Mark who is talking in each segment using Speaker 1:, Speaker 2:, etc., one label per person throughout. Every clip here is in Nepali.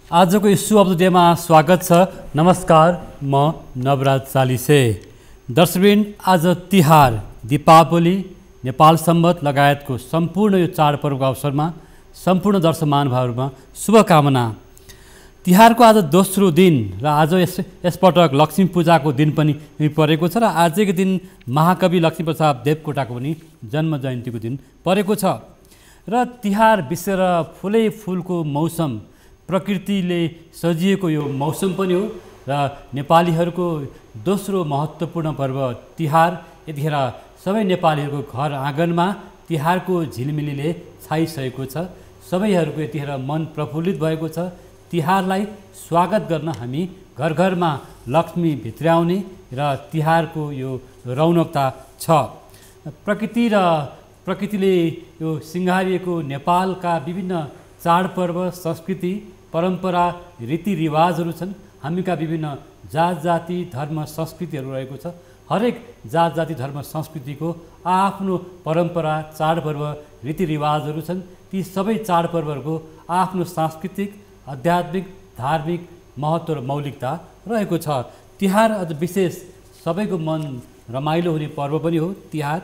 Speaker 1: आजको इस्यु अफ द डेमा स्वागत छ। नमस्कार, म नवराज चालिसे। दर्शकवृन्द, आज तिहार, दीपावली, नेपाल सम्वत लगायतको सम्पूर्ण यो चाडपर्वको अवसरमा सम्पूर्ण दर्शक महानुभावहरूमा शुभकामना। तिहारको आज दोस्रो दिन र आज यसपटक लक्ष्मी पूजाको दिन पनि परेको छ र आजको दिन महाकवि लक्ष्मीप्रसाद देवकोटाको पनि जन्म जयन्तीको दिन परेको छ। र तिहार विशेष फुलै फुलको मौसम, प्रकृतिले सजिएको यो मौसम पनि हो र नेपालीहरूको दोस्रो महत्त्वपूर्ण पर्व तिहार। यतिखेर सबै नेपालीहरूको घर आँगनमा तिहारको झिलमिलीले छाइसकेको छ। सबैहरूको यतिखेर मन प्रफुल्लित भएको छ। तिहारलाई स्वागत गर्न हामी घर घरमा लक्ष्मी भित्र्याउने र तिहारको यो रौनकता छ। प्रकृतिले यो सिँगारिएको नेपालका विभिन्न चाडपर्व, संस्कृति, परम्परा, रीतिरिवाजहरू छन्। हामीका विभिन्न जात जाति, धर्म, संस्कृतिहरू रहेको छ। हरेक जात जाति, धर्म, संस्कृतिको आफ्नो परम्परा, चाडपर्व, रीतिरिवाजहरू छन्। ती सबै चाडपर्वहरूको आफ्नो सांस्कृतिक, आध्यात्मिक, धार्मिक महत्त्व र मौलिकता रहेको छ। तिहार अझ विशेष सबैको मन रमाइलो हुने पर्व पनि हो तिहार।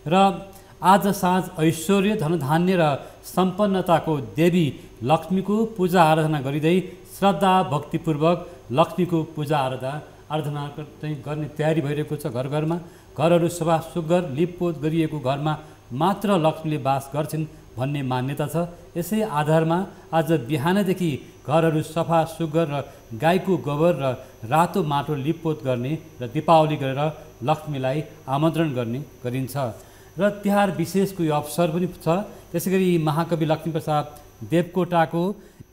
Speaker 1: र आज साँझ ऐश्वर्य, धनधान्य र सम्पन्नताको देवी लक्ष्मीको पूजा आराधना गरिँदै श्रद्धा भक्तिपूर्वक लक्ष्मीको पूजा आराधना गर्ने तयारी भइरहेको छ। घर घरमा घरहरू सफा सुग्घर लिपपोत गरिएको घरमा मात्र लक्ष्मीले बास गर्छिन् भन्ने मान्यता छ। यसै आधारमा आज बिहानदेखि घरहरू सफा सुग्घर र गाईको गोबर र रातो माटो लिपपोत गर्ने र दीपावली गरेर लक्ष्मीलाई आमन्त्रण गरिन्छ। र तिहार विशेषको यो अवसर पनि छ। त्यसै गरी महाकवि लक्ष्मीप्रसाद देवकोटाको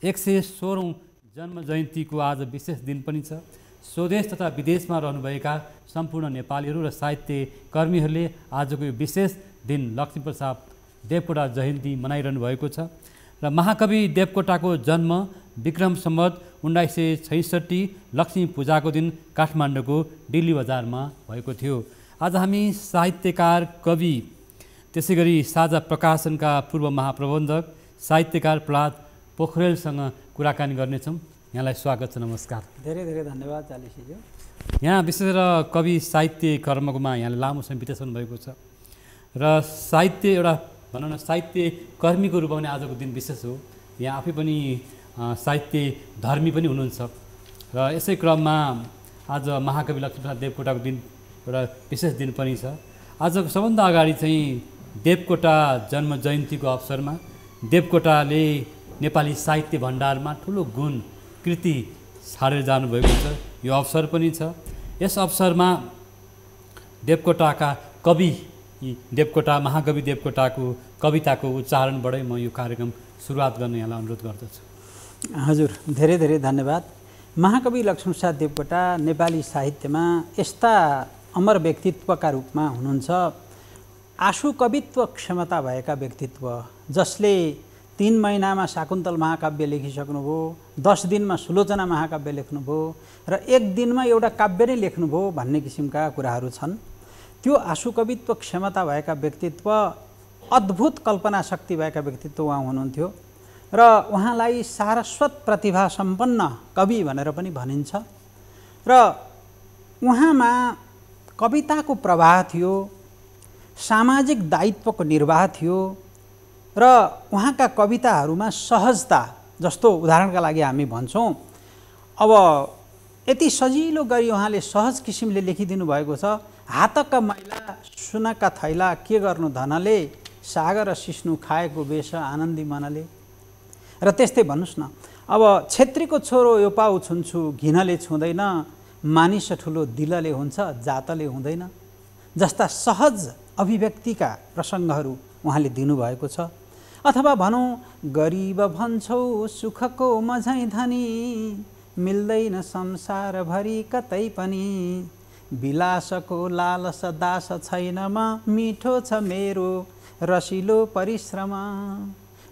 Speaker 1: 116औं जन्म जयन्तीको आज विशेष दिन पनि छ। स्वदेश तथा विदेशमा रहनुभएका सम्पूर्ण नेपालीहरू र साहित्य कर्मीहरूले आजको यो विशेष दिन लक्ष्मीप्रसाद देवकोटा जयन्ती मनाइरहनु भएको छ। र महाकवि देवकोटाको जन्म विक्रम सम्वत 1966 लक्ष्मी पूजाको दिन काठमाडौँको दिल्ली बजारमा भएको थियो। आज हामी साहित्यकार, कवि, त्यसै गरी साझा प्रकाशनका पूर्व महाप्रबन्धक साहित्यकार प्रहलाद पोखरेलसँग कुराकानी गर्नेछौँ। यहाँलाई स्वागत छ। नमस्कार।
Speaker 2: धेरै धेरै धन्यवाद चालिसेज्यू।
Speaker 1: यहाँ विशेष गरेर कवि साहित्य कर्मकोमा यहाँले लामो समय बिताइसक्नु भएको छ र साहित्य एउटा भनौँ न साहित्य कर्मीको रूपमा पनि आजको दिन विशेष हो। यहाँ आफै पनि साहित्य धर्मी पनि हुनुहुन्छ र यसै क्रममा आज महाकवि लक्ष्मीप्रसाद देवकोटाको दिन एउटा विशेष दिन पनि छ। आजको सबभन्दा अगाडि चाहिँ देवकोटा जन्म जयन्तीको अवसरमा देवकोटाले नेपाली साहित्य भण्डारमा ठुलो गुण कृति छाडेर जानुभएको छ। यो अवसर पनि छ। यस अवसरमा देवकोटाका कवि महाकवि देवकोटाको कविताको उच्चारणबाटै म यो कार्यक्रम सुरुवात गर्न यहाँलाई अनुरोध गर्दछु।
Speaker 2: हजुर, धेरै धेरै धन्यवाद। महाकवि लक्ष्मीप्रसाद देवकोटा नेपाली साहित्यमा यस्ता अमर व्यक्तित्वका रूपमा हुनुहुन्छ, आशु कवित्व क्षमता भएका व्यक्तित्व, जसले 3 महिनामा शाकुन्तल महाकाव्य लेखिसक्नुभयो, 10 दिनमा सुलोचना महाकाव्य लेख्नुभयो र 1 दिनमा एउटा काव्य नै लेख्नुभयो भन्ने किसिमका कुराहरू छन्। त्यो आशु कवित्व क्षमता भएका व्यक्तित्व, अद्भुत कल्पना शक्ति भएका व्यक्तित्व उहाँ हुनुहुन्थ्यो र उहाँलाई सारस्वत प्रतिभा सम्पन्न कवि भनेर पनि भनिन्छ। र उहाँमा कविताको प्रवाह थियो, सामाजिक दायित्वको निर्वाह थियो र उहाँका कविताहरूमा सहजता, जस्तो उदाहरणका लागि हामी भन्छौँ, अब यति सजिलो गरी उहाँले सहज किसिमले लेखिदिनु भएको छ। हातका मैला सुनका थैला के गर्नु धनले, सागर सिस्नु खाएको बेस आनन्दी मनले। र त्यस्तै भन्नुहोस् न, अब छेत्रीको छोरो यो पाउ छुन्छु घिनले छुँदैन, मानिस ठुलो दिलले हुन्छ जातले हुँदैन, जस्ता सहज अभिव्यक्तिका प्रसङ्गहरू उहाँले दिनुभएको छ। अथवा भनौँ, गरिब भन्छौ सुखको मझै धनी, मिल्दैन संसारभरि कतै पनि, विलासको लालसा दास छैन म, मिठो छ मेरो रसिलो परिश्रम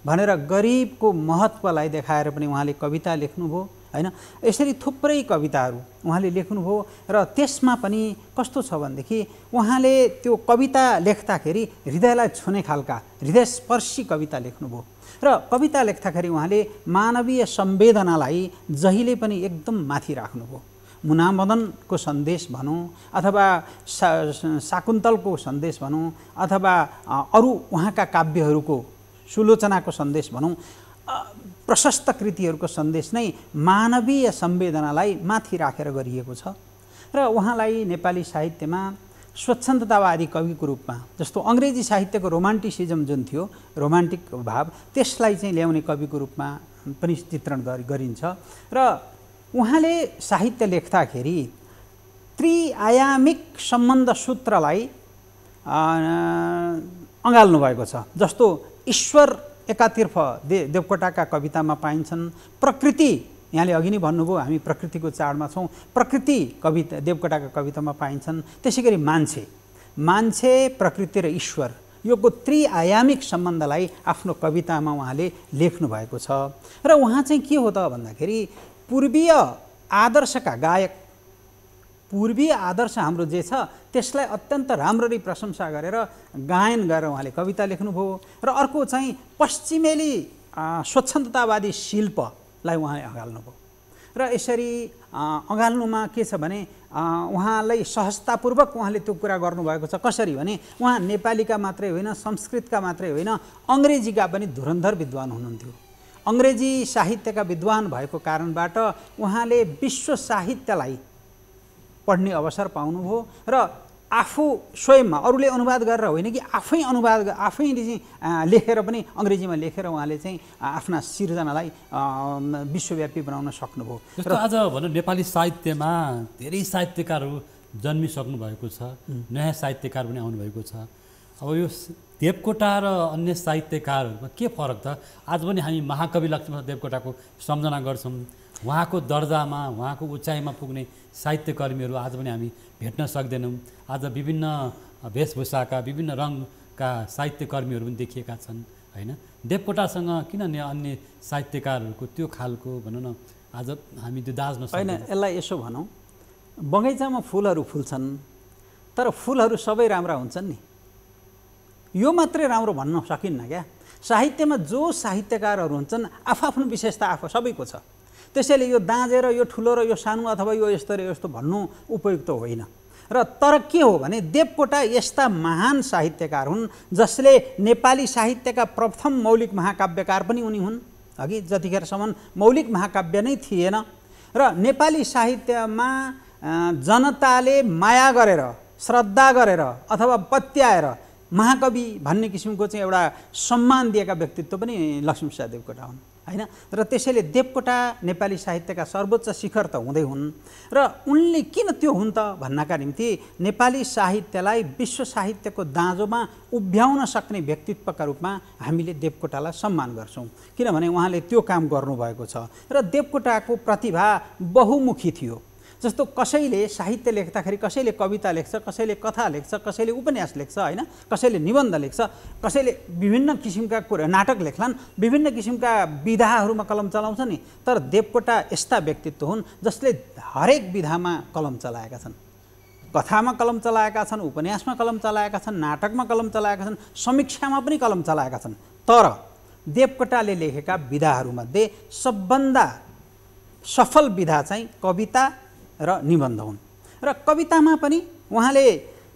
Speaker 2: भनेर गरिबको महत्त्वलाई देखाएर पनि उहाँले कविता लेख्नुभयो हैन। यसरी थुप्रै कविताहरू उहाँले लेख्नुभयो र त्यसमा पनि कस्तो छ भनेदेखि उहाँले त्यो कविता लेख्दाखेरि हृदयलाई छुने खालका हृदयस्पर्शी कविता लेख्नुभयो। र कविता लेख्दाखेरि उहाँले मानवीय संवेदनालाई जहिले पनि एकदम माथि राख्नुभयो। मुनामदनको सन्देश भनौँ अथवा शाकुन्तलको सन्देश भनौँ अथवा अरू उहाँका काव्यहरूको सुलोचनाको सन्देश भनौँ, प्रशस्त कृतिहरूको सन्देश नै मानवीय संवेदनालाई माथि राखेर गरिएको छ। र उहाँलाई नेपाली साहित्यमा स्वच्छन्दतावादी कविको रूपमा, जस्तो अङ्ग्रेजी साहित्यको रोमान्टिसिजम जुन थियो, रोमान्टिक भाव, त्यसलाई चाहिँ ल्याउने कविको रूपमा पनि चित्रण गरिन्छ। र उहाँले साहित्य लेख्दाखेरि त्रिआयामिक सम्बन्ध सूत्रलाई अँगाल्नु भएको छ। जस्तो ईश्वर एकातर्फ देवकोटाका कवितामा पाइन्छन्, प्रकृति, यहाँले अघि नै भन्नुभयो हामी प्रकृतिको चाडमा छौँ, प्रकृति कविता देवकोटाका कवितामा पाइन्छन्। त्यसै गरी मान्छे प्रकृति र ईश्वर योको त्रिआयामिक सम्बन्धलाई आफ्नो कवितामा उहाँले लेख्नु भएको छ। र उहाँ चाहिँ के हो त भन्दाखेरि पूर्वीय आदर्शका गायक, पूर्वीय आदर्श हाम्रो जे छ त्यसलाई अत्यन्त राम्ररी प्रशंसा गरेर गायन गरेर उहाँले कविता लेख्नुभयो। र अर्को चाहिँ पश्चिमेली स्वच्छन्दतावादी शिल्पलाई उहाँले अँगाल्नुभयो। र यसरी अँगाल्नुमा के छ भने उहाँलाई सहजतापूर्वक उहाँले त्यो कुरा गर्नुभएको छ। कसरी भने उहाँ नेपालीका मात्रै होइन, संस्कृतका मात्रै होइन, अङ्ग्रेजीका पनि धुरन्धर विद्वान हुनुहुन्थ्यो। अङ्ग्रेजी साहित्यका विद्वान भएको कारणबाट उहाँले विश्व साहित्यलाई पढ्ने अवसर पाउनुभयो र आफू स्वयंमा, अरूले अनुवाद गरेर होइन कि आफैले चाहिँ लेखेर पनि अङ्ग्रेजीमा लेखेर उहाँले चाहिँ आफ्ना सिर्जनालाई विश्वव्यापी बनाउन सक्नुभयो।
Speaker 1: जस्तो आज भनौँ नेपाली साहित्यमा धेरै साहित्यकारहरू जन्मिसक्नु भएको छ, नयाँ साहित्यकार पनि आउनुभएको छ। अब यो देवकोटा र अन्य साहित्यकारहरूमा के फरक छ? आज पनि हामी महाकवि लक्ष्मण देवकोटाको सम्झना गर्छौँ। उहाँको दर्जामा, उहाँको उचाइमा पुग्ने साहित्यकर्मीहरू आज पनि हामी भेट्न सक्दैनौँ। आज विभिन्न वेशभूषाका, विभिन्न रङका साहित्यकर्मीहरू पनि देखिएका छन् होइन। देवकोटासँग किन अन्य साहित्यकारहरूको त्यो खालको भनौँ न आज हामी त्यो दाज्न
Speaker 2: होइन।
Speaker 1: सक्दैनौँ?
Speaker 2: यसलाई यसो भनौँ, बगैँचामा फुलहरू फुल्छन् तर फुलहरू सबै राम्रा हुन्छन् नि, यो मात्रै राम्रो भन्न सकिन्न क्या। साहित्यमा जो साहित्यकारहरू हुन्छन् आफ्नो विशेषता सबैको छ। त्यसैले यो दाँजेर यो ठुलो र यो सानो अथवा यो यस्तो र यस्तो भन्नु उपयुक्त होइन। र तर के हो भने देवकोटा यस्ता महान साहित्यकार हुन् जसले नेपाली साहित्यका प्रथम मौलिक महाकाव्यकार पनि उनी हुन्। अघि जतिखेरसम्म मौलिक महाकाव्य नै थिएन र नेपाली साहित्यमा जनताले माया गरेर, श्रद्धा गरेर अथवा पत्याएर महाकवि भन्ने किसिमको चाहिँ एउटा सम्मान दिएका व्यक्तित्व पनि लक्ष्मीप्रसाद देवकोटा हुन् होइन। र त्यसैले देवकोटा नेपाली साहित्यका सर्वोच्च शिखर त हुँदै हुन् र उनले किन त्यो हुन् त भन्नका निम्ति नेपाली साहित्यलाई विश्व साहित्यको दाँजोमा उभ्याउन सक्ने व्यक्तित्वका रूपमा हामीले देवकोटालाई सम्मान गर्छौँ, किनभने उहाँले त्यो काम गर्नुभएको छ। र देवकोटाको प्रतिभा बहुमुखी थियो। जस्तो कसैले साहित्य लेख्दाखेरि कसैले कविता लेख्छ, कसैले कथा लेख्छ, कसैले उपन्यास लेख्छ होइन, कसैले निबन्ध लेख्छ, कसैले विभिन्न किसिमका कुरा नाटक लेख्लान्, विभिन्न किसिमका विधाहरूमा कलम चलाउँछ नि। तर देवकोटा यस्ता व्यक्तित्व हुन् जसले हरेक विधामा कलम चलाएका छन्। कथामा कलम चलाएका छन्, उपन्यासमा कलम चलाएका छन्, नाटकमा कलम चलाएका छन्, समीक्षामा पनि कलम चलाएका छन्। तर देवकोटाले लेखेका विधाहरूमध्ये सबभन्दा सफल विधा चाहिँ कविता र निबन्ध हुन्। र कवितामा पनि उहाँले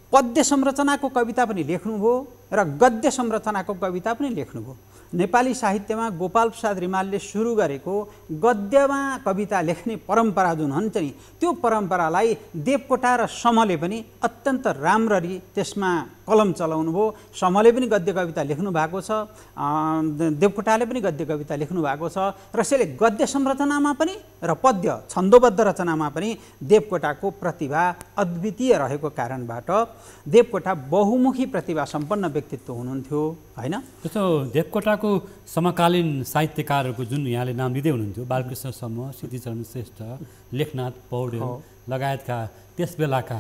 Speaker 2: पद्य संरचनाको कविता पनि लेख्नुभयो र गद्य संरचनाको कविता पनि लेख्नुभयो। नेपाली साहित्यमा गोपाल प्रसाद रिमालले सुरु गरेको गद्यमा कविता लेख्ने परम्परा जुन हुन्छ नि, त्यो परम्परालाई देवकोटा र समले पनि अत्यन्त राम्ररी त्यसमा कलम चलाउनु भयो। समले पनि गद्य कविता लेख्नु भएको छ, देवकोटाले पनि गद्य कविता लेख्नु भएको छ। र यसैले गद्य संरचनामा पनि र पद्य छन्दोबद्ध रचनामा पनि देवकोटाको प्रतिभा अद्वितीय रहेको कारणबाट देवकोटा बहुमुखी प्रतिभा सम्पन्न व्यक्तित्व हुनुहुन्थ्यो होइन।
Speaker 1: जस्तो देवकोटाको समकालीन साहित्यकारहरूको जुन यहाँले नाम लिँदै हुनुहुन्थ्यो, बालकृष्ण समूह, सिद्धिचरण श्रेष्ठ, लेखनाथ पौडेल लगायतका त्यस बेलाका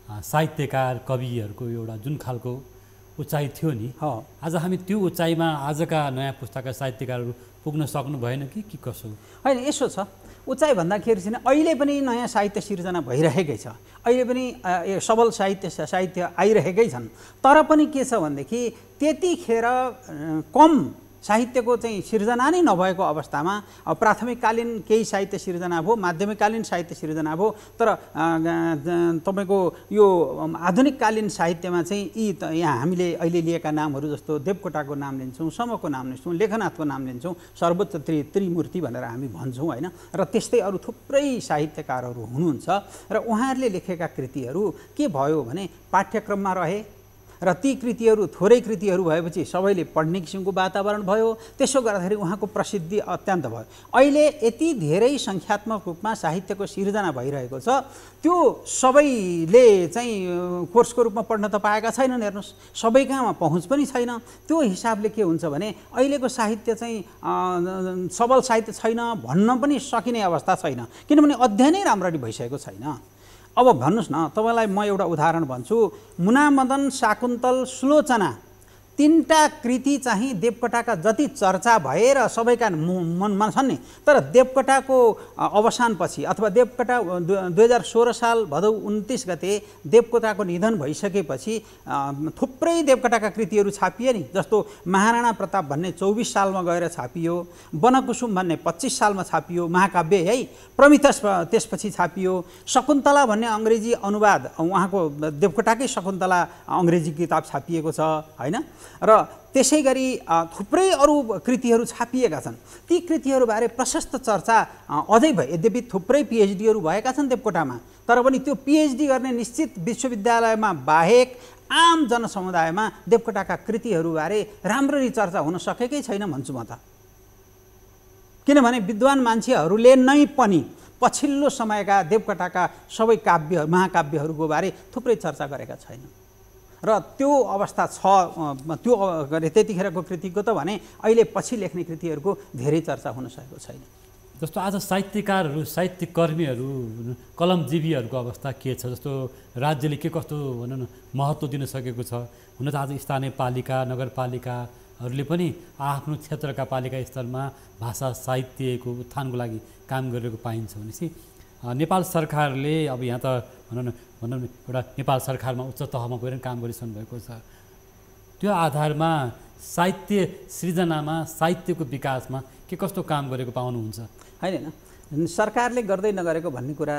Speaker 1: साहित्यकार कविहरूको एउटा जुन खालको उचाइ थियो नि, आज हामी त्यो उचाइमा आजका नयाँ पुस्ताका साहित्यकारहरू पुग्न सक्नु भएन कि कसो?
Speaker 2: होइन, यसो छ, उचाइ भन्दाखेरि चाहिँ अहिले पनि नयाँ साहित्य सिर्जना भइरहेकै छ, अहिले पनि सबल साहित्य आइरहेकै छन्। तर पनि के छ भनेदेखि त्यतिखेर कम साहित्यको चाहिँ सिर्जना नै नभएको अवस्थामा प्राथमिककालीन केही साहित्य सिर्जना भयो, माध्यमिककालीन साहित्य सिर्जना भयो, तर तपाईँको यो आधुनिककालीन साहित्यमा चाहिँ यहाँ हामीले अहिले लिएका नामहरू जस्तो देवकोटाको नाम लिन्छौँ, समको नाम लिन्छौँ, लेखनाथको नाम लिन्छौँ, सर्वोच्च त्रिमूर्ति भनेर हामी भन्छौँ होइन। र त्यस्तै अरू थुप्रै साहित्यकारहरू हुनुहुन्छ र उहाँहरूले लेखेका कृतिहरू के भयो भने पाठ्यक्रममा रहे र ती कृतिहरू थोरै कृतिहरू भएपछि सबैले पढ्ने किसिमको वातावरण भयो। त्यसो गर्दाखेरि उहाँको प्रसिद्धि अत्यन्त भयो। अहिले यति धेरै सङ्ख्यात्मक रूपमा साहित्यको सिर्जना भइरहेको छ, त्यो सबैले चाहिँ कोर्सको रूपमा पढ्न त पाएका छैनन्। हेर्नुहोस्, सबै कहाँमा पहुँच पनि छैन। त्यो हिसाबले के हुन्छ भने अहिलेको साहित्य चाहिँ सबल साहित्य छैन भन्न पनि सकिने अवस्था छैन, किनभने अध्ययनै राम्ररी भइसकेको छैन। अब भन्नुहोस् न, तपाईँलाई म एउटा उदाहरण भन्छु। मुनामदन, शाकुन्तल, सुलोचना तीनटा कृति चाहिँ देवकोटाका जति चर्चा भए र सबैका मनमा छन् नि, तर देवकोटाको अवसानपछि अथवा देवकोटा 2016 साल भदौ 29 गते देवकोटाको निधन भइसकेपछि थुप्रै देवकोटाका कृतिहरू छापिए नि। जस्तो महाराणा प्रताप भन्ने 24 सालमा गएर छापियो, वनकुसुम भन्ने 25 सालमा छापियो, महाकाव्य है। प्रमिथस त्यसपछि छापियो। शकुन्तला भन्ने अङ्ग्रेजी अनुवाद, उहाँको देवकोटाकै शकुन्तला अङ्ग्रेजी किताब छापिएको छ होइन। र त्यसै गरी थुप्रै अरू कृतिहरू छापिएका छन्। ती कृतिहरूबारे प्रशस्त चर्चा अझै भयो। यद्यपि थुप्रै पिएचडीहरू भएका छन् देवकोटामा, तर पनि त्यो पिएचडी गर्ने निश्चित विश्वविद्यालयमा बाहेक आम जनसमुदायमा देवकोटाका कृतिहरूबारे राम्ररी चर्चा हुन सकेकै छैन भन्छु म त। किनभने विद्वान मान्छेहरूले नै पनि पछिल्लो समयका देवकोटाका सबै काव्य महाकाव्यहरूको बारे थुप्रै चर्चा गरेका छैनन्। र त्यो अवस्था छ। त्यो त्यतिखेरको कृतिको त भने अहिले पछि लेख्ने कृतिहरूको धेरै चर्चा हुन सकेको छैन।
Speaker 1: जस्तो आज साहित्यकारहरू, साहित्यकर्मीहरू, कलमजीवीहरूको अवस्था के छ? जस्तो राज्यले के कस्तो भनौँ न महत्त्व दिन सकेको छ? हुन त आज स्थानीय पालिका, नगरपालिकाहरूले पनि आफ्नो क्षेत्रका पालिका स्तरमा भाषा साहित्यको उत्थानको लागि काम गरेको पाइन्छ भनेपछि नेपाल सरकारले अब यहाँ त भनौँ न एउटा नेपाल सरकारमा उच्च तहमा गएर काम गरिसक्नु भएको छ। त्यो आधारमा साहित्य सृजनामा, साहित्यको विकासमा के कस्तो काम गरेको पाउनुहुन्छ?
Speaker 2: होइन, सरकारले गर्दै नगरेको भन्ने कुरा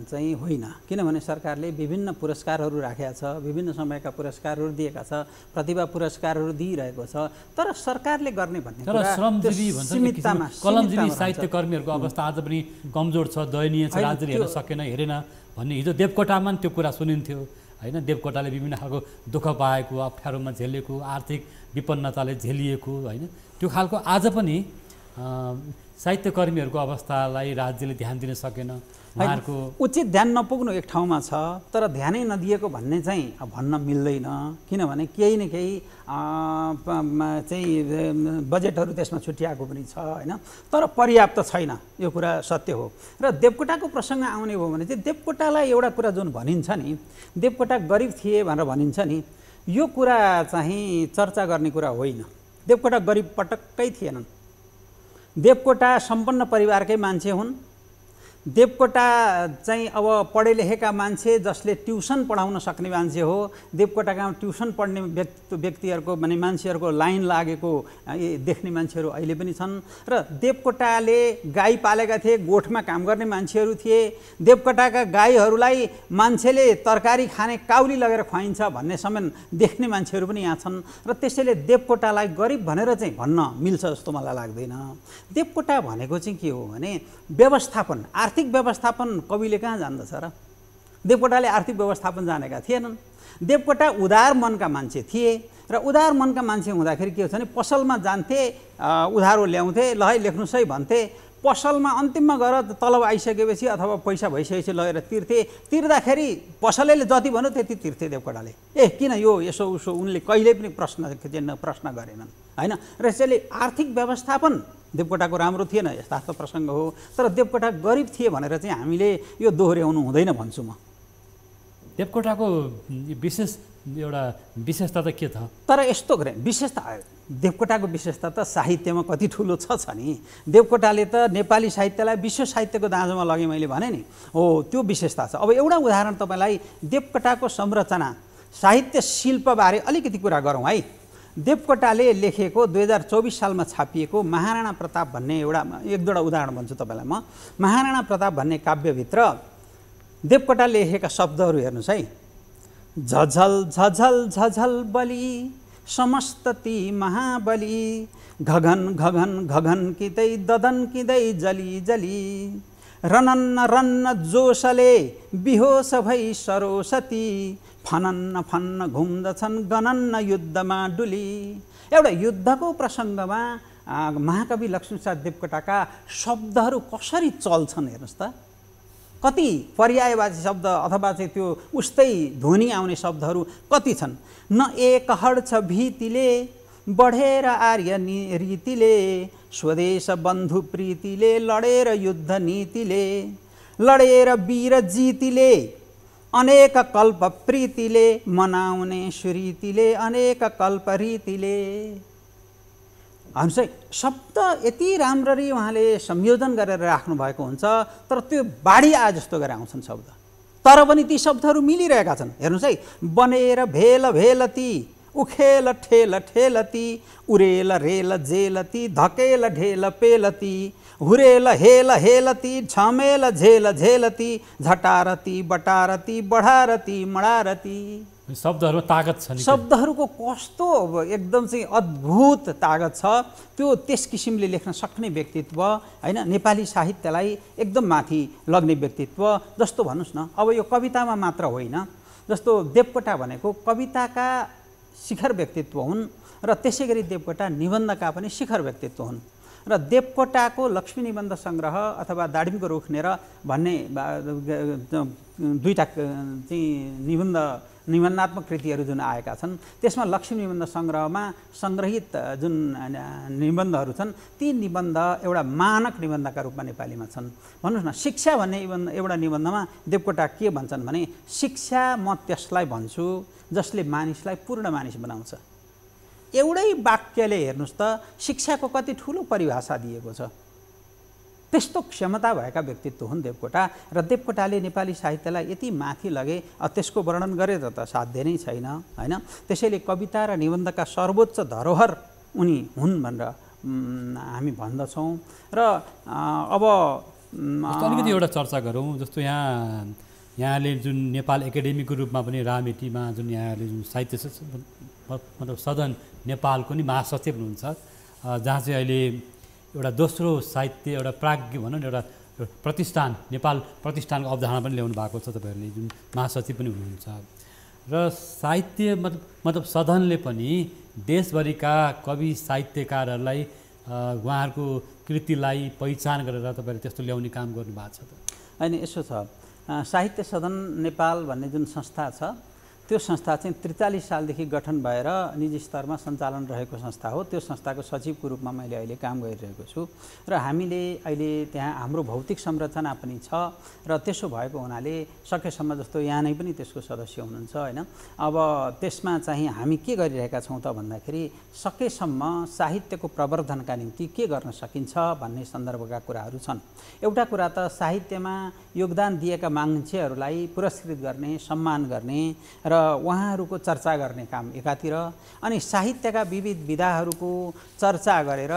Speaker 2: चाहिँ होइन। किनभने सरकारले विभिन्न पुरस्कारहरू राखेका छ, विभिन्न समयका पुरस्कारहरू दिएका छ, प्रतिभा पुरस्कारहरू दिइरहेको छ। तर सरकारले गर्ने भन्ने
Speaker 1: तर श्रमजीवी भन्छ कलमजीवी साहित्यकर्मीहरूको अवस्था आज पनि कमजोर छ, दयनीय छ, राज्यले हेर्न सकेन, हेरेन भन्ने हिजो देवकोटामा त्यो कुरा सुनिन्थ्यो होइन। देवकोटाले विभिन्न खालको दुःख पाएको, अप्ठ्यारोमा झेलेको, आर्थिक विपन्नताले झेलिएको होइन, त्यो खालको आज पनि साहित्यकर्मीहरूको अवस्थालाई राज्यले ध्यान दिन सकेन। उहाँहरूको
Speaker 2: उचित ध्यान नपुग्नु एक ठाउँमा छ, तर ध्यानै नदिएको भन्ने चाहिँ भन्न मिल्दैन। किनभने केही न केही चाहिँ बजेटहरू त्यसमा छुट्याएको पनि छ होइन, तर पर्याप्त छैन, यो कुरा सत्य हो। र देवकोटाको प्रसङ्ग आउने हो भने चाहिँ देवकोटालाई एउटा कुरा जुन भनिन्छ नि, देवकोटा गरिब थिए भनेर भनिन्छ नि, यो कुरा चाहिँ चर्चा गर्ने कुरा होइन। देवकोटा गरिब पटक्कै थिएनन्। देवकोटा सम्पन्न परिवारकै मान्छे हुन्। देवकोटा चाहिँ अब पढे लेखेका मान्छे जसले ट्युसन पढाउन सक्ने मान्छे हो। देवकोटाका ट्युसन पढ्ने व्यक्तिहरूको भने मान्छेहरूको लाइन लागेको देख्ने मान्छेहरू अहिले पनि छन्। र देवकोटाले गाई पालेका थिए, गोठमा काम गर्ने मान्छेहरू थिए। देवकोटाका गाईहरूलाई मान्छेले तरकारी खाने काउली लगेर खुवाइन्छ भन्ने समेत देख्ने मान्छेहरू पनि यहाँ छन्। र त्यसैले देवकोटालाई गरिब भनेर चाहिँ भन्न मिल्छ जस्तो मलाई लाग्दैन। देवकोटा भनेको चाहिँ के हो भने व्यवस्थापन, आर्थिक व्यवस्थापन कविले कहाँ जान्दछ र? देवकोटाले आर्थिक व्यवस्थापन जानेका थिएनन्। देवकोटा उदार मनका मान्छे थिए र उदार मनका मान्छे हुँदाखेरि के हुन्छ भने पसलमा जान्थे, उधारो ल्याउँथे, ल है लेख्नुहोस् है भन्थे। पसलमा अन्तिममा गएर तलब आइसकेपछि अथवा पैसा भइसकेपछि लगेर तिर्थे। तिर्दाखेरि पसलेले जति भन्यो त्यति तिर्थे देवकोटाले। किन यो यसो उसो उनले कहिल्यै पनि प्रश्न गरेनन् होइन। र यसैले आर्थिक व्यवस्थापन देवकोटाको राम्रो थिएन, यस्ता प्रसङ्ग हो। तर देवकोटा गरिब थिए भनेर चाहिँ हामीले यो दोहोऱ्याउनु हुँदैन भन्छु म।
Speaker 1: देवकोटाको एउटा विशेषता त के छ?
Speaker 2: तर यस्तो गरे विशेषता, देवकोटाको विशेषता त साहित्यमा कति ठुलो छ नि। देवकोटाले त नेपाली साहित्यलाई विश्व साहित्यको दाँजोमा लगे मैले भने नि, हो त्यो विशेषता छ। अब एउटा उदाहरण तपाईँलाई देवकोटाको संरचना, साहित्य शिल्पबारे अलिकति कुरा गरौँ है। देवकोटाले लेखेको 2024 सालमा छापिएको महाराणा प्रताप भन्ने एक दुईवटा उदाहरण भन्छु तपाईँलाई म। महाराणा प्रताप भन्ने काव्यभित्र देवकोटाले लेखेका शब्दहरू हेर्नुहोस् है। झझल झझल झझल बलि समस्त ती महाबली, घगन घगन घगन किदै ददन किदै जली जली, रनन्न रन्न जोसले बिहोस भई सरोसती, फनन्न फन्न घुम्दछन् गनन्न युद्धमा डुली। एउटा युद्धको प्रसङ्गमा महाकवि लक्ष्मीप्रसाद देवकोटाका शब्दहरू कसरी चल्छन् हेर्नुहोस् त। कति पर्यायवाची शब्द अथवा चाहिँ त्यो उस्तै ध्वनि आउने शब्दहरू कति छन्। न एक हड्छ भीतिले बढेर आर्य रीतिले, स्वदेश बन्धु प्रीतिले लडेर युद्ध नीतिले, लडेर वीर जीतिले अनेक कल्प प्रीतिले, मनाउने सुरीतिले अनेक कल्प रीतिले। हुन्छ शब्द यति राम्ररी उहाँले संयोजन गरेर राख्नु भएको हुन्छ, तर त्यो बाढी आए जस्तो गरेर आउँछन् शब्द, तर पनि ती शब्दहरू मिलिरहेका छन्। हेर्नुहोस् है। बनेर भेल भेलती, उखेल ठेल ठेलती, उरेल रेल जेलती, धकेल ढेल पेलती, हुरेल हेल हेलती, झमेल झेल झेलती, झटारती बटारती, बढारती मडारती।
Speaker 1: शब्दहरुमा ताकत छ नि।
Speaker 2: शब्दहरुको कस्तो एकदम चाहिँ अद्भुत ताकत छ। त्यो त्यस किसिमले लेख्न सक्ने व्यक्तित्व हैन, नेपाली साहित्यलाई एकदम माथि लग्ने व्यक्तित्व। जस्तो भन्नुस् न, अब यो कवितामा मात्र होइन, जस्तो देवकोटा भनेको कविताका शिखर व्यक्तित्व हुन् र त्यसैगरी देवकोटा निबन्धका पनि शिखर व्यक्तित्व हुन्। र देवकोटाको लक्ष्मी निबन्ध सङ्ग्रह अथवा दाडिमको रुख नेर भन्ने दुईटा चाहिँ निबन्धात्मक कृतिहरू जुन आएका छन्, त्यसमा लक्ष्मी निबन्ध सङ्ग्रहमा सङ्ग्रहित जुन निबन्धहरू छन्, ती निबन्ध एउटा मानक निबन्धका रूपमा नेपालीमा छन्। भन्नुहोस् न, शिक्षा भन्ने एउटा निबन्धमा देवकोटा के भन्छन् भने, शिक्षा म त्यसलाई भन्छु जसले मानिसलाई पूर्ण मानिस बनाउँछ। एउटै वाक्यले हेर्नुहोस् त शिक्षाको कति ठुलो परिभाषा दिएको छ। त्यस्तो क्षमता भएका व्यक्तित्व हुन् देवकोटा। र देवकोटाले नेपाली साहित्यलाई यति माथि लगे, त्यसको वर्णन गरे त साध्य नै छैन हैन। त्यसैले कविता र निबन्धका सर्वोच्च धरोहर उनी हुन् भनेर हामी भन्दछौँ। र अब
Speaker 1: अलिकति एउटा चर्चा गरौँ। जस्तो यहाँले जुन नेपाल एकाडेमीको रूपमा पनि राजनीतिमा जुन यहाँले जुन साहित्य मतलब सदन नेपालको नि महासचिव हुनुहुन्छ, जहाँ चाहिँ अहिले एउटा दोस्रो साहित्य एउटा प्राज्ञ भनौँ न, एउटा प्रतिष्ठान नेपाल प्रतिष्ठानको अवधारणा पनि ल्याउनु भएको छ तपाईँहरूले, जुन महासचिव पनि हुनुहुन्छ। र साहित्य मतलब सदनले पनि देशभरिका कवि साहित्यकारहरूलाई उहाँहरूको कृतिलाई पहिचान गरेर तपाईँहरूले त्यस्तो ल्याउने काम गर्नुभएको छ त?
Speaker 2: होइन, यसो छ, साहित्य सदन नेपाल भन्ने जुन संस्था छ, त्यो संस्था चाहिँ 43 सालदेखि गठन भएर निजी स्तरमा सञ्चालन रहेको संस्था हो। त्यो संस्थाको सचिवको रूपमा मैले अहिले काम गरिरहेको छु। र हामीले अहिले त्यहाँ हाम्रो भौतिक संरचना पनि छ, र त्यसो भएको हुनाले सकेसम्म, जस्तो यहाँ नै पनि त्यसको सदस्य हुनुहुन्छ हैन, अब त्यसमा चाहिँ हामी के गरिरहेका छौँ त भन्दाखेरि, सकेसम्म साहित्यको प्रवर्धनका निम्ति के गर्न सकिन्छ भन्ने सन्दर्भका कुराहरू छन्। एउटा कुरा त साहित्यमा योगदान दिएका मान्छेहरूलाई पुरस्कृत गर्ने, सम्मान गर्ने र उहाँहरूको चर्चा गर्ने काम एकातिर, अनि साहित्यका विविध विधाहरूको चर्चा गरेर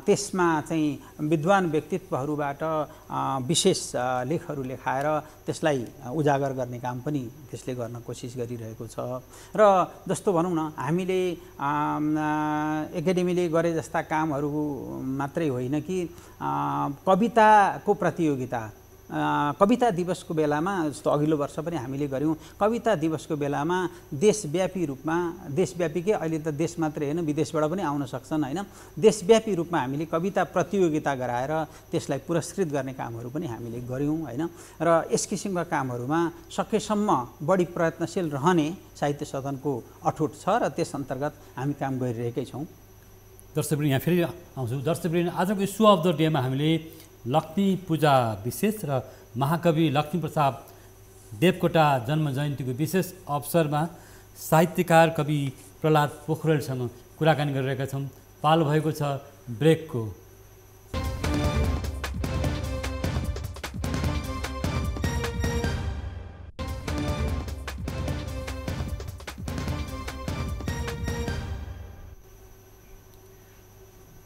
Speaker 2: त्यसमा चाहिँ विद्वान व्यक्तित्वहरूबाट विशेष लेखहरू लेखाएर त्यसलाई उजागर गर्ने काम पनि त्यसले गर्न कोसिस गरिरहेको छ। र जस्तो भनौँ न, हामीले एकाडेमीले गरे जस्ता कामहरू मात्रै होइन कि कविताको प्रतियोगिता, कविता दिवसको बेलामा, जस्तो अघिल्लो वर्ष पनि हामीले गऱ्यौँ, कविता दिवसको बेलामा देशव्यापी रूपमा, देशव्यापी के अहिले त देश मात्रै होइन विदेशबाट पनि आउन सक्छन् हैन, देशव्यापी रूपमा हामीले कविता प्रतियोगिता गराएर त्यसलाई पुरस्कृत गर्ने कामहरू पनि हामीले गऱ्यौँ हैन। र यस किसिमका कामहरूमा सकेसम्म बढी प्रयत्नशील रहने साहित्य सदनको अठोट छ र त्यस अन्तर्गत हामी काम गरिरहेकै छौँ।
Speaker 1: दर्शकवृन्द, यहाँ फेरि आउँछु। दर्शकवृन्द, आजको इस्यु अफ द डेमा हामीले लक्ष्मी पूजा विशेष र महाकवि लक्ष्मीप्रसाद देवकोटा जन्म जयन्तीको विशेष अवसरमा साहित्यकार कवि प्रहलाद पोखरेलसँग कुराकानी गरिरहेका छौँ। पालो भएको छ ब्रेकको।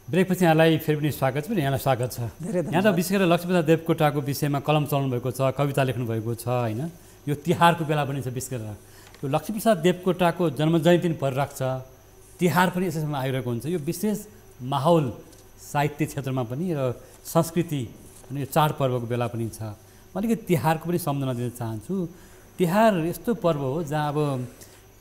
Speaker 1: ब्रेकपछि यहाँलाई फेरि पनि स्वागत छ। यहाँलाई स्वागत छ। यहाँ त विशेष गरेर लक्ष्मीप्रसाद देवकोटाको विषयमा कलम चलाउनु भएको छ, कविता लेख्नु भएको छ होइन। यो तिहारको बेला पनि छ। विशेष गरेर यो लक्ष्मीप्रसाद देवकोटाको जन्मजयन्ती परिरहेको छ, तिहार पनि यसैसँग आइरहेको हुन्छ। यो विशेष माहौल साहित्य क्षेत्रमा पनि र संस्कृति अनि यो चाडपर्वको बेला पनि छ। अलिकति तिहारको पनि सम्झना दिन चाहन्छु। तिहार यस्तो पर्व हो जहाँ अब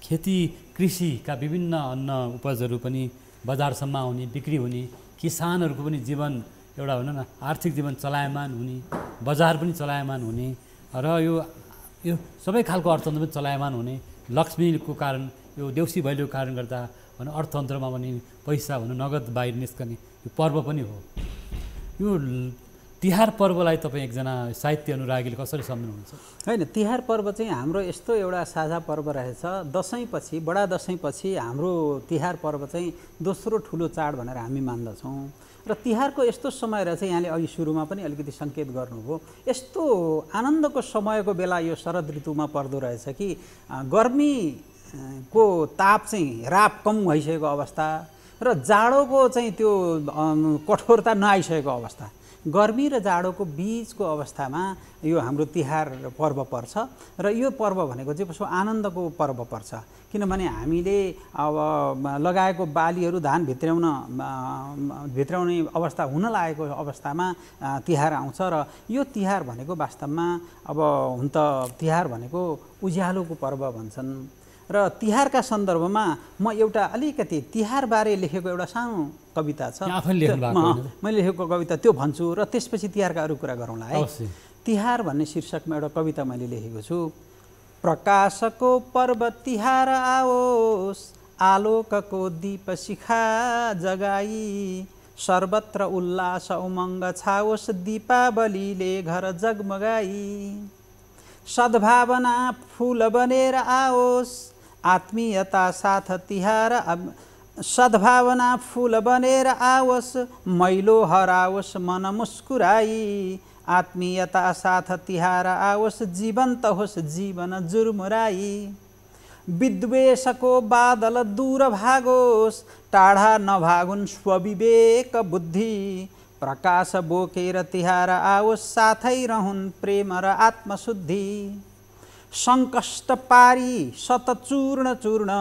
Speaker 1: खेती कृषिका विभिन्न अन्न उपजहरू पनि बजारसम्म आउने, बिक्री हुने, किसानहरूको पनि जीवन एउटा भनौँ न आर्थिक जीवन चलायमान हुने, बजार पनि चलायमान हुने र यो सबै खालको अर्थतन्त्र पनि चलायमान हुने, लक्ष्मीको कारण यो देउसी भैलोको कारण गर्दा भनौँ अर्थतन्त्रमा पनि पैसा भनौँ नगद बाहिर निस्कने यो पर्व पनि हो। यो तिहार पर्वलाई तपाईँ एकजना साहित्य अनुरागीले कसरी सम्झनुहुन्छ?
Speaker 2: होइन, तिहार पर्व चाहिँ हाम्रो यस्तो एउटा साझा पर्व रहेछ। दसैँपछि, बडा दसैँपछि हाम्रो तिहार पर्व चाहिँ दोस्रो ठुलो चाड भनेर हामी मान्दछौँ। र तिहारको यस्तो समय रहेछ, यहाँले अघि सुरुमा पनि अलिकति सङ्केत गर्नुभयो, यस्तो आनन्दको समयको बेला यो शरद ऋतुमा पर्दो रहेछ कि गर्मीको ताप चाहिँ राप कम भइसकेको अवस्था र जाडोको चाहिँ त्यो कठोरता नआइसकेको अवस्था, गर्मी र जाडोको बीचको अवस्थामा यो हाम्रो तिहार पर्व पर्छ। र यो पर्व भनेको चाहिँ कसो आनन्दको पर्व पर्छ, किनभने हामीले अब लगाएको बालीहरू धान भित्राउने अवस्था हुन लागेको अवस्थामा तिहार आउँछ। र यो तिहार भनेको वास्तवमा अब हुन त तिहार भनेको उज्यालोको पर्व भन्छन्। र तिहारका सन्दर्भमा म एउटा अलिकति तिहारबारे लेखेको एउटा सानो कविता छ, मैले लेखेको कविता त्यो भन्छु र त्यसपछि तिहारका अरू कुरा गरौँला है। तिहार भन्ने शीर्षकमा एउटा कविता मैले लेखेको छु। प्रकाशको पर्व तिहार आओस्, आलोकको दीप शिखा जगाई, सर्वत्र उल्लास उमङ्ग छाओस्, दीपावलीले घर जगमगाई। सद्भावना फूल बनेर आओस्, आत्मीयता साथ तिहार सद्भावना फूल बनेर आओस्, मैलो हराओस् मन मुस्कुराई, आत्मीयता साथ तिहार आओस्, जीवन्त होस् जीवन जुर्मुराई। विद्वेषको बादल दूर भागोस्, टाढा नभागुन् स्वविवेक बुद्धि, प्रकाश बोकेर तिहार आओस्, साथै रहन् प्रेम र आत्मशुद्धि। सङ्कष्ट पारी शतचूर्ण चूर्ण,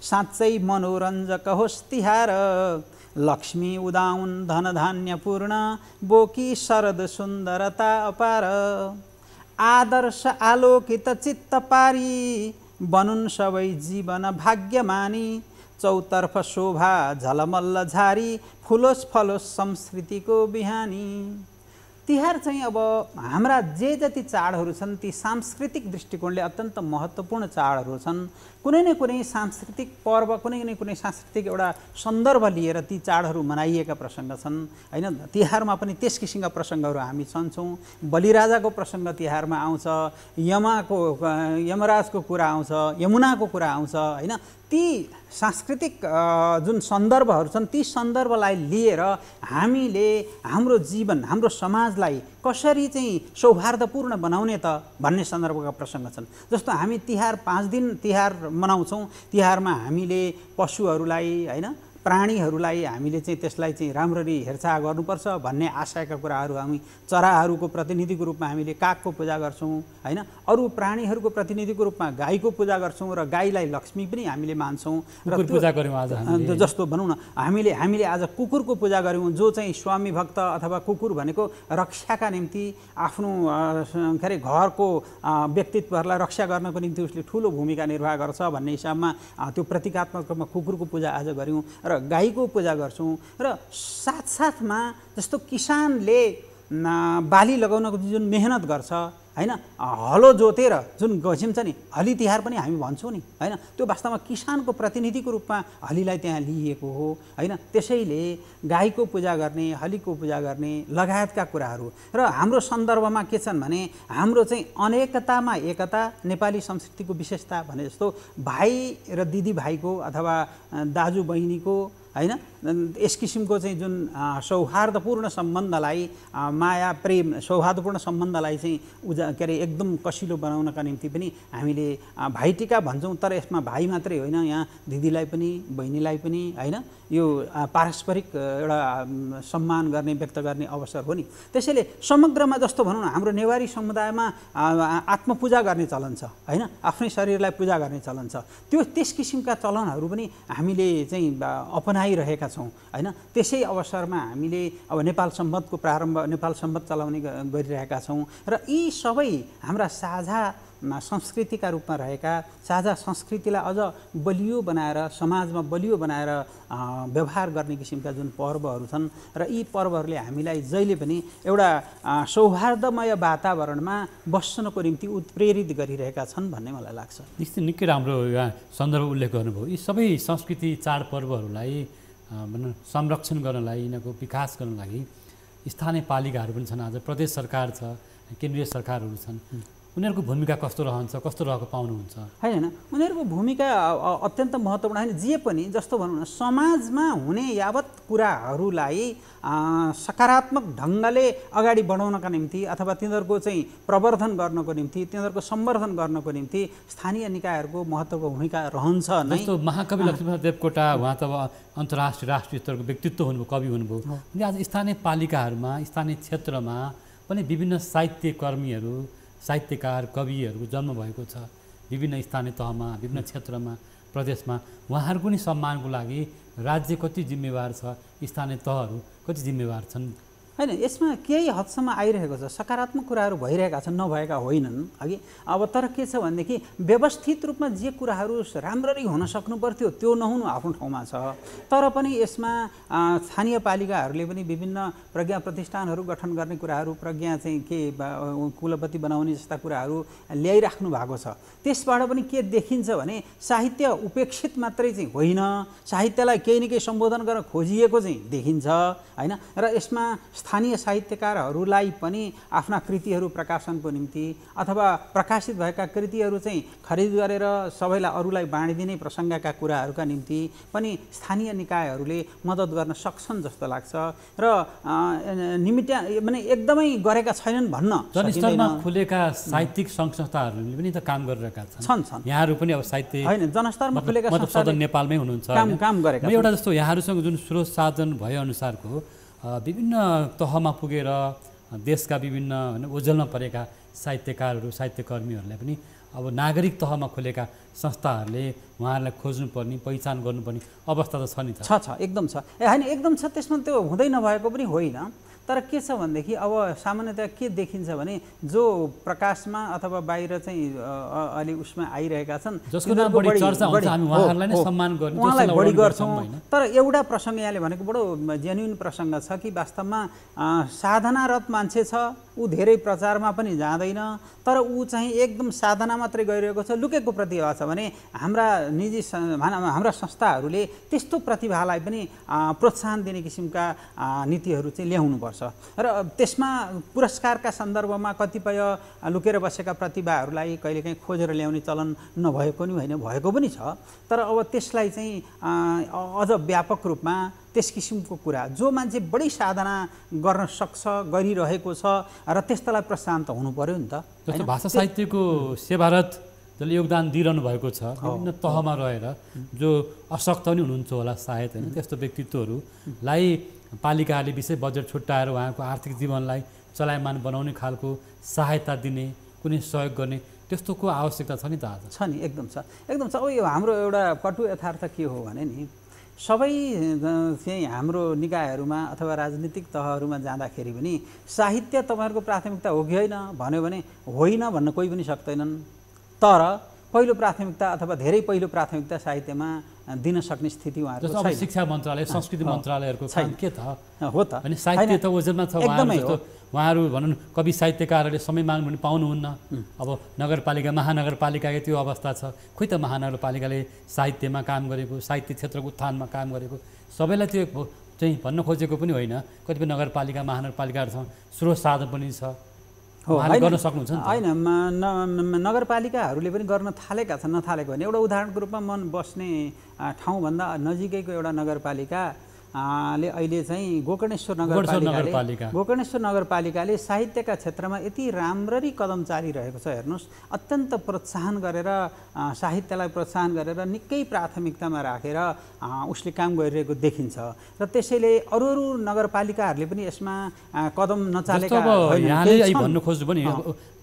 Speaker 2: साँच्चै मनोरञ्जक होस् तिहार, लक्ष्मी उदाउन् धनधान्य पूर्ण, बोकी शरद सुन्दरता अपार। आदर्श आलोकित चित्त पारी, बनुन् सबै जीवन भाग्यमानी, चौतर्फ शोभा झलमल्ल झारी, फुलोस् फलोस् संस्कृतिको बिहानी। तिहार चाहिँ अब हाम्रा जे जति चाडहरू छन् ती सांस्कृतिक दृष्टिकोणले अत्यन्त महत्त्वपूर्ण चाडहरू छन्। कुनै न कुनै सांस्कृतिक पर्व, कुनै न कुनै सांस्कृतिक एउटा सन्दर्भ लिएर ती चाडहरू मनाइएका प्रसङ्ग छन् होइन। तिहारमा पनि त्यस किसिमका प्रसङ्गहरू हामी छन्छौँ। बलिराजाको प्रसङ्ग तिहारमा आउँछ, यमराजको कुरा आउँछ, यमुनाको कुरा आउँछ होइन। ती सांस्कृतिक जुन सन्दर्भहरू छन् ती सन्दर्भलाई लिएर हामीले हाम्रो जीवन, हाम्रो समाजलाई कसरी चाहिँ सौहार्दपूर्ण बनाउने त भन्ने सन्दर्भका प्रसङ्ग छन्। जस्तो हामी तिहार 5 दिन तिहार मनाउँछौँ। तिहारमा हामीले पशुहरूलाई होइन, प्राणीहरूलाई हामीले चाहिँ त्यसलाई चाहिँ राम्ररी हेरचाह गर्नुपर्छ भन्ने आशयका कुराहरू हामी चराहरूको प्रतिनिधिको रूपमा हामीले कागको पूजा गर्छौँ होइन। अरू प्राणीहरूको प्रतिनिधिको रूपमा गाईको पूजा गर्छौँ र गाईलाई लक्ष्मी पनि हामीले मान्छौँ। र
Speaker 1: पूजा गऱ्यौँ आज
Speaker 2: जस्तो भनौँ न हामीले आज कुकुरको पूजा गऱ्यौँ, जो चाहिँ स्वामी भक्त अथवा कुकुर भनेको रक्षाका निम्ति आफ्नो के अरे घरको व्यक्तित्वहरूलाई रक्षा गर्नको निम्ति उसले ठुलो भूमिका निर्वाह गर्छ भन्ने हिसाबमा त्यो प्रतीकात्मक रूपमा कुकुरको पूजा आज गऱ्यौँ र गाईको पूजा गर्छौँ। र साथसाथमा जस्तो किसानले बाली लगाउनको जुन मेहनत गर्छ होइन, हलो जोतेर जुन गसिन्छ नि, हली तिहार पनि हामी भन्छौँ नि होइन, त्यो वास्तवमा किसानको प्रतिनिधिको रूपमा हलीलाई त्यहाँ लिइएको हो होइन। त्यसैले गाईको पूजा गर्ने, हलीको पूजा गर्ने लगायतका कुराहरू। र हाम्रो सन्दर्भमा के छन् भने हाम्रो चाहिँ अनेकतामा एकता, नेपाली संस्कृतिको विशेषता भने जस्तो भाइ र दिदी भाइको अथवा दाजु बहिनीको हैन। यस किसिमको चाहिँ जुन सौहार्दपूर्ण सम्बन्धलाई माया प्रेम सौहार्दपूर्ण सम्बन्धलाई चाहिँ के अरे एकदम कसिलो बनाउनका निम्ति पनि हामीले भाइटिका भन्छौँ, तर यसमा भाइ मात्रै होइन, यहाँ दिदीलाई पनि बहिनीलाई पनि हैन, यो पारस्परिक एउटा सम्मान गर्ने व्यक्त गर्ने अवसर हो नि। त्यसैले समग्रमा जस्तो भनौँ न, हाम्रो नेवारी समुदायमा आत्मपूजा गर्ने चलन छ हैन, आफ्नै शरीरलाई पूजा गर्ने चलन छ। त्यस किसिमका चलनहरू पनि हामीले चाहिँ अपनाइरहेका छौँ हैन। त्यसै अवसरमा हामीले अब नेपाल सम्बत चलाउने गरिरहेका छौँ र यी सबै हाम्रा साझा संस्कृतिका रूपमा रहेका साझा संस्कृतिलाई अझ बलियो बनाएर समाजमा बलियो बनाएर व्यवहार गर्ने किसिमका जुन पर्वहरू छन् र यी पर्वहरूले हामीलाई जहिले पनि एउटा सौहार्दमय वातावरणमा बस्नको निम्ति उत्प्रेरित गरिरहेका छन् भन्ने मलाई लाग्छ।
Speaker 1: निकै राम्रो यहाँ सन्दर्भ उल्लेख गर्नुभयो। यी सबै संस्कृति चाडपर्वहरूलाई भनौँ संरक्षण गर्नलाई, यिनीहरूको विकास गर्नको लागि स्थानीय पालिकाहरू पनि छन्, आज प्रदेश सरकार छ, केन्द्रीय सरकारहरू छन्। उनीहरूको भूमिका कस्तो रहन्छ, कस्तो रहेको पाउनुहुन्छ?
Speaker 2: होइन, उनीहरूको भूमिका अत्यन्त महत्त्वपूर्ण होइन। जे पनि जस्तो भनौँ न, समाजमा हुने यावत कुराहरूलाई सकारात्मक ढङ्गले अगाडि बढाउनका निम्ति अथवा तिनीहरूको चाहिँ प्रवर्धन गर्नको निम्ति, तिनीहरूको सम्वर्धन गर्नको निम्ति स्थानीय निकायहरूको महत्त्वको भूमिका रहन्छ नै।
Speaker 1: जस्तो महाकवि लक्ष्मीप्रसाद देवकोटा, उहाँ त अन्तर्राष्ट्रिय राष्ट्रिय स्तरको व्यक्तित्व हुनुभयो, कवि हुनुभयो। अनि आज स्थानीय पालिकाहरूमा, स्थानीय क्षेत्रमा पनि विभिन्न साहित्यकर्मीहरू, साहित्यकार, कविहरूको जन्म भएको छ। विभिन्न स्थानीय तहमा, विभिन्न क्षेत्रमा, प्रदेशमा उहाँहरूको पनि सम्मानको लागि राज्य कति जिम्मेवार छ, स्थानीय तहहरू कति जिम्मेवार छन्?
Speaker 2: होइन, यसमा केही हदसम्म आइरहेको छ, सकारात्मक कुराहरू भइरहेका छन्, नभएका होइनन् अघि। अब तर के छ भनेदेखि व्यवस्थित रूपमा जे कुराहरू राम्ररी हुन सक्नु पर्थ्यो त्यो नहुनु आफ्नो ठाउँमा छ। तर पनि यसमा स्थानीय पालिकाहरूले पनि विभिन्न प्रज्ञा प्रतिष्ठानहरू गठन गर्ने कुराहरू, प्रज्ञा चाहिँ के कुलपति बनाउने जस्ता कुराहरू ल्याइराख्नु भएको छ। त्यसबाट पनि के देखिन्छ भने साहित्य उपेक्षित मात्रै चाहिँ होइन, साहित्यलाई केही न केही सम्बोधन गर्न खोजिएको चाहिँ देखिन्छ हैन। र यसमा स्थानीय साहित्यकारहरूलाई पनि आफ्ना कृतिहरू प्रकाशनको निम्ति अथवा प्रकाशित भएका कृतिहरू चाहिँ खरिद गरेर सबैलाई अरूलाई बाँडिदिने प्रसङ्गका कुराहरूका निम्ति पनि स्थानीय निकायहरूले मद्दत गर्न सक्छन् जस्तो लाग्छ। र माने एकदमै गरेका छैनन् भन्न
Speaker 1: जनस्तरमा खुलेका साहित्यिक सङ्घ संस्थाहरूले पनि त काम गरिरहेका छन्। यहाँहरू पनि अब साहित्य
Speaker 2: होइन, जनस्तरमा खुलेका
Speaker 1: सदन नेपालमै हुनुहुन्छ,
Speaker 2: काम गरेका छन्।
Speaker 1: एउटा जस्तो यहाँहरूसँग जुन स्रोत साधन भएअनुसारको विभिन्न तहमा पुगेर देशका विभिन्न होइन ओझेलमा परेका साहित्यकारहरू, साहित्यकर्मीहरूलाई पनि अब नागरिक तहमा खुलेका संस्थाहरूले उहाँहरूलाई खोज्नुपर्ने, पहिचान गर्नुपर्ने अवस्था त छ नि त?
Speaker 2: छ, एकदम छ। होइन, एकदम छ। त्यसमा त्यो हुँदै नभएको पनि होइन। तर के छ भनेदेखि अब सामान्यतया के देखिन्छ भने जो प्रकाशमा अथवा बाहिर चाहिँ अलि उसमा आइरहेका छन्,
Speaker 1: जसको नाम बढी चर्चा हुन्छ, हामी उहाँहरूलाई नै सम्मान गर्ने,
Speaker 2: उहाँलाई बढी गर्छौँ। तर एउटा प्रसङ्ग यहाँले भनेको बडो जेन्युन प्रसङ्ग छ कि वास्तवमा साधनारत मान्छे छ, ऊ धेरै प्रचारमा पनि जाँदैन, तर ऊ चाहिँ एकदम साधना मात्रै गरिरहेको छ, लुकेको प्रतिभा छ भने हाम्रा हाम्रा संस्थाहरूले त्यस्तो प्रतिभालाई पनि प्रोत्साहन दिने किसिमका नीतिहरू चाहिँ ल्याउनुपर्छ। र त्यसमा पुरस्कारका सन्दर्भमा कतिपय लुकेर बसेका प्रतिभाहरूलाई कहिलेकाहीँ खोजेर ल्याउने चलन नभएको नि होइन, भएको पनि छ। तर अब त्यसलाई चाहिँ अझ व्यापक रूपमा त्यस किसिमको कुरा जो मान्छे बढी साधना गर्न सक्छ, गरिरहेको छ र त्यस्तोलाई प्रोत्साहन त हुनु पर्यो नि त।
Speaker 1: जस्तो भाषा साहित्यको सेवारत जसले योगदान दिइरहनु भएको छ, विभिन्न तहमा रहेर जो अशक्त पनि हुनुहुन्छ होला सायद होइन, त्यस्तो व्यक्तित्वहरूलाई पालिकाले विशेष बजेट छुट्याएर उहाँको आर्थिक जीवनलाई चलायमान बनाउने खालको सहायता दिने, कुनै सहयोग गर्ने त्यस्तोको आवश्यकता छ नि त? आज
Speaker 2: छ नि, एकदम छ, एकदम छ। अब यो हाम्रो एउटा कटु यथार्थ के हो भने नि, सबै चाहिँ हाम्रो निकायहरूमा अथवा राजनीतिक तहहरूमा जाँदाखेरि पनि साहित्य तपाईँहरूको प्राथमिकता हो कि होइन भन्यो भने होइन भन्न कोही पनि सक्दैनन्। तर पहिलो प्राथमिकता अथवा धेरै पहिलो प्राथमिकता साहित्यमा दिन सक्ने स्थिति उहाँहरूको छैन।
Speaker 1: शिक्षा मन्त्रालय, संस्कृति मन्त्रालयहरूको काम के त
Speaker 2: हो त?
Speaker 1: अनि साहित्य त ओझेलमा छ, उहाँहरू भनौँ कवि साहित्यकारहरूले समय माग्नु पनि पाउनुहुन्न। अब नगरपालिका, महानगरपालिकाको त्यो अवस्था छ, खोइ त महानगरपालिकाले साहित्यमा काम गरेको, साहित्य क्षेत्रको उत्थानमा काम गरेको सबैलाई त्यो चाहिँ भन्न खोजेको पनि होइन। कतिपय नगरपालिका, महानगरपालिकाहरूसँग स्रोत साधन पनि छ, उहाँले गर्न सक्नुहुन्छ नि त।
Speaker 2: होइन नगरपालिकाहरूले पनि गर्न थालेका छन्, नथालेको भने एउटा उदाहरणको रूपमा मन बस्ने ठाउँभन्दा नजिकैको एउटा नगरपालिका ले अहिले चाहिँ गोकर्णेश्वर नगरपालिकाले साहित्यका क्षेत्रमा यति राम्ररी कदम चालिरहेको छ। हेर्नुहोस्, अत्यन्त प्रोत्साहन गरेर साहित्यलाई प्रोत्साहन गरेर निकै प्राथमिकतामा राखेर उसले काम गरिरहेको देखिन्छ र त्यसैले अरू नगरपालिकाहरूले पनि यसमा कदम नचालेका
Speaker 1: यहाँले भन्नु खोज्नु पनि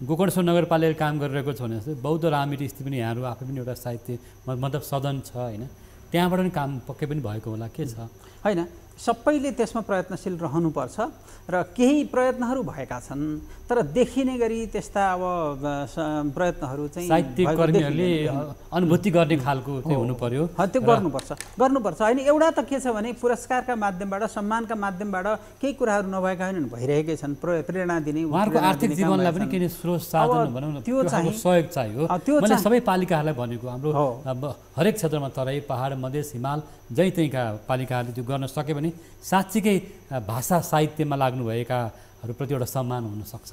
Speaker 1: गोकर्णेश्वर नगरपालिकाले काम गरिरहेको छ भने बौद्ध राममिति स्थिति पनि यहाँहरू आफै पनि एउटा साहित्य मतलब सदन छ होइन, त्यहाँबाट पनि काम पक्कै पनि भएको होला, के छ
Speaker 2: होइन। सबैले त्यसमा प्रयत्नशील रहनुपर्छ र केही प्रयत्नहरू भएका छन्, तर देखिने गरी त्यस्ता अब प्रयत्नहरू चाहिँ
Speaker 1: साहित्यकर्मीहरूले अनुभूति गर्ने खालको चाहिँ हुनु पर्यो।
Speaker 2: त्यो गर्नुपर्छ होइन। एउटा त के छ भने पुरस्कारका माध्यमबाट सम्मानका माध्यमबाट केही कुराहरू नभएका होइनन्, भइरहेकै छन्। प्रेरणा दिने
Speaker 1: उहाँहरूको आर्थिक जीवनलाई पनि किन स्रोत साधन भनौँ न, त्यो सहयोग चाहियो। मैले सबै पालिकाहरूलाई भनेको हाम्रो हरेक क्षेत्रमा तराई पहाड मधेस हिमाल जहीँ तहीँका पालिकाहरूले त्यो गर्न सक्यो भने साँच्चीकै भाषा साहित्यमा लाग्नुभएकाहरूप्रति एउटा सम्मान हुनसक्छ।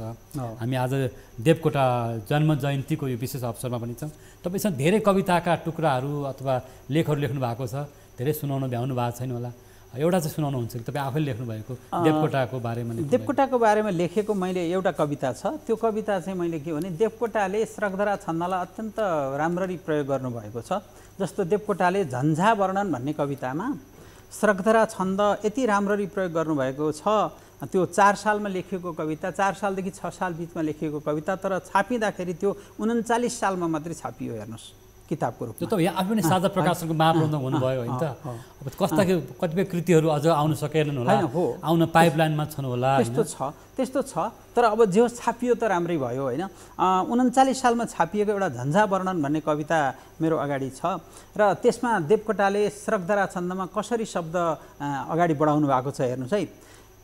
Speaker 1: हामी आज देवकोटा जन्म जयन्तीको यो विशेष अवसरमा पनि छौँ। तपाईँसँग धेरै कविताका टुक्राहरू अथवा लेखहरू लेख्नु भएको छ, धेरै सुनाउनु भ्याउनु भएको छैन होला, एउटा चाहिँ सुनाउनुहुन्छ कि तपाईँ आफैले लेख्नुभएको देवकोटाको बारेमा?
Speaker 2: देवकोटाको बारेमा लेखेको मैले एउटा कविता छ। त्यो कविता चाहिँ मैले के भने देवकोटाले स्रगधरा छन्दलाई अत्यन्त राम्ररी प्रयोग गर्नुभएको छ। जस्तो देवकोटाले झन्झा वर्णन भन्ने कवितामा स्रगधरा छन्द यति राम्ररी प्रयोग गर्नुभएको छ। त्यो 4 सालमा लेखिएको कविता, 4 सालदेखि 6 साल बिचमा लेखिएको कविता, तर छापिँदाखेरि त्यो 39 सालमा मात्रै छापियो। हेर्नुहोस् किताबको रूपमा।
Speaker 1: त्यो यहाँ आफै पनि साझा प्रकाशनको महाप्रबन्धक हुनुभयो होइन त। अब कस्ता कतिपय कृतिहरू अझ आउन सकेनन् होला, आउन पाइपलाइनमा छन् होला,
Speaker 2: त्यस्तो छ। तर अब जे छापियो त राम्रै भयो होइन। 39 सालमा छापिएको एउटा झन्झा वर्णन भन्ने कविता मेरो अगाडि छ र त्यसमा देवकोटाले स्रगधरा छन्दमा कसरी शब्द अगाडि बढाउनु भएको छ हेर्नुहोस् है।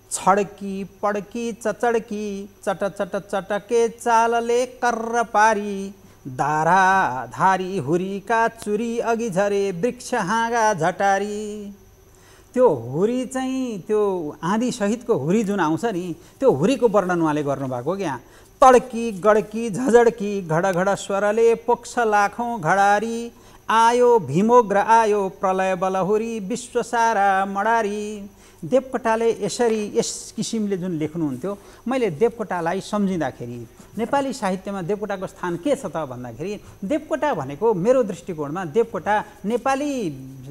Speaker 2: छड्की पड्की चचड्की चट चट चटके चालले कर्र पारी धारा धारी हुरीका चुरी अघि झरे वृक्ष हाँगा झटारी। त्यो हुरी चाहिँ त्यो आँधी सहितको हुरी जुन आउँछ नि, त्यो हुरीको वर्णन उहाँले गर्नुभएको क्या। तड्की गड्की झझड्की घडघड स्वरले पोख्छ लाखौँ घडारी आयो भीमोग्र आयो प्रलय बलहुरी विश्व सारा मडारी। देवकोटाले यसरी यस किसिमले जुन लेख्नुहुन्थ्यो, मैले देवकोटालाई सम्झिँदाखेरि नेपाली साहित्यमा देवकोटाको स्थान के छ त भन्दाखेरि देवकोटा भनेको मेरो दृष्टिकोणमा देवकोटा नेपाली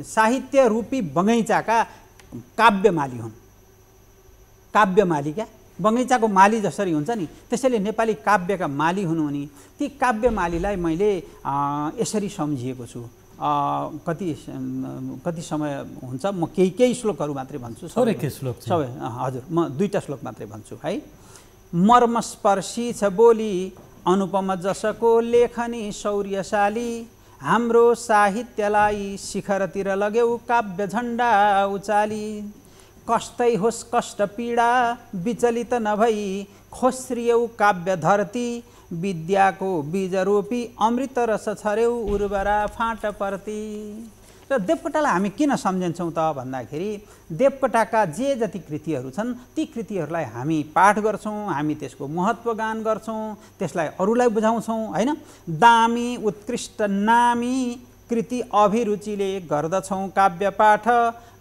Speaker 2: साहित्य रूपी बगैँचाका काव्यमाली हुन्। काव्यमाली क्या, बगैँचाको माली जसरी हुन्छ नि त्यसैले नेपाली काव्यका माली हुनु नि। ती काव्यमालीलाई मैले यसरी सम्झिएको छु। कति समय हुन्छ, म केही श्लोकहरू मात्रै भन्छु।
Speaker 1: सबै
Speaker 2: हजुर, म 2टा श्लोक मात्रै भन्छु है। मर्मस्पर्शी छ बोली अनुपम जसको लेखनी शौर्यशाली हाम्रो साहित्यलाई शिखरतिर लग्यौ काव्य झण्डा उचाली। कस्तै होस् कष्ट पीडा विचलित नभई खोस्रियौ काव्य धरती विद्याको बीज रोपी अमृत रस छर्यौ उर्वरा फाँट पर्ती। र देवकोटालाई हामी किन सम्झन्छौँ त भन्दाखेरि देवकोटाका जे जति कृतिहरू छन् ती कृतिहरूलाई हामी पाठ गर्छौँ, हामी त्यसको महत्त्व गान गर्छौँ, त्यसलाई अरूलाई बुझाउँछौँ होइन। दामी उत्कृष्ट नामी कृति अभिरुचिले गर्दछौँ काव्य पाठ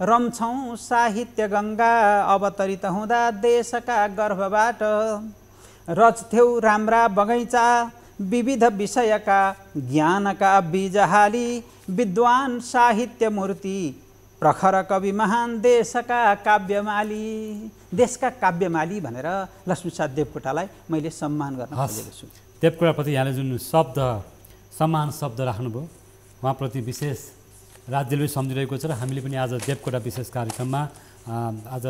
Speaker 2: रम्छौँ साहित्य गङ्गा अवतरित हुँदा देशका गर्भबाट। रच्थ्यौ राम्रा बगैँचा विविध विषयका ज्ञानका बीज हाली विद्वान साहित्य मूर्ति प्रखर कवि महान देशका काव्यमाली। देशका काव्यमाली भनेर लक्ष्मीप्रसाद देवकोटालाई मैले सम्मान गर्न खोजेको छु।
Speaker 1: देवकोटाप्रति यहाँले जुन शब्द सम्मान शब्द राख्नुभयो उहाँप्रति विशेष राज्यले पनि सम्झिरहेको छ र हामीले पनि आज देवकोटा विशेष कार्यक्रममा आज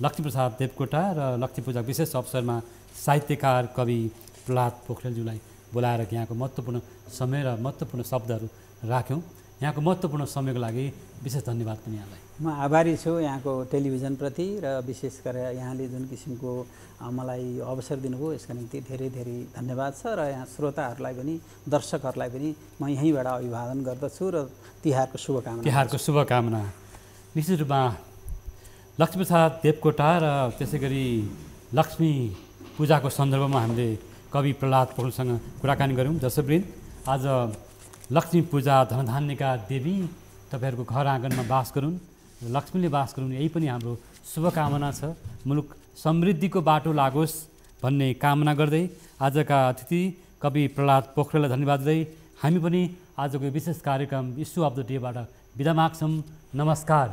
Speaker 1: लक्ष्मीप्रसाद देवकोटा र लक्ष्मी पूजा विशेष अवसरमा साहित्यकार कवि प्रहलाद पोखरेलज्यूलाई बोलाएर यहाँको महत्त्वपूर्ण समय र महत्त्वपूर्ण शब्दहरू राख्यौँ। यहाँको महत्त्वपूर्ण समयको लागि विशेष धन्यवाद पनि यहाँलाई।
Speaker 2: म आभारी छु यहाँको टेलिभिजनप्रति र विशेष गरेर यहाँले जुन किसिमको मलाई अवसर दिनुभयो यसका निम्ति धेरै धेरै धन्यवाद छ। र यहाँ श्रोताहरूलाई पनि दर्शकहरूलाई पनि म यहीँबाट अभिवादन गर्दछु र तिहारको शुभकामना।
Speaker 1: निश्चित रूपमा लक्ष्मीप्रसाद देवकोटा र त्यसै गरी लक्ष्मी पूजाको सन्दर्भमा हामीले कवि प्रहलाद पोखरेलसँग कुराकानी गऱ्यौँ। दर्शकवृन्द, आज लक्ष्मी पूजा धनधान्यका देवी तपाईँहरूको घर आँगनमा बास गरून्, लक्ष्मीले बास गरून्, यही पनि हाम्रो शुभकामना छ। मुलुक समृद्धिको बाटो लागोस् भन्ने कामना गर्दै आजका अतिथि कवि प्रहलाद पोखरेललाई धन्यवाद दिँदै हामी पनि आजको विशेष कार्यक्रम इस्यु अफ द डेबाट बिदा माग्छौँ। नमस्कार।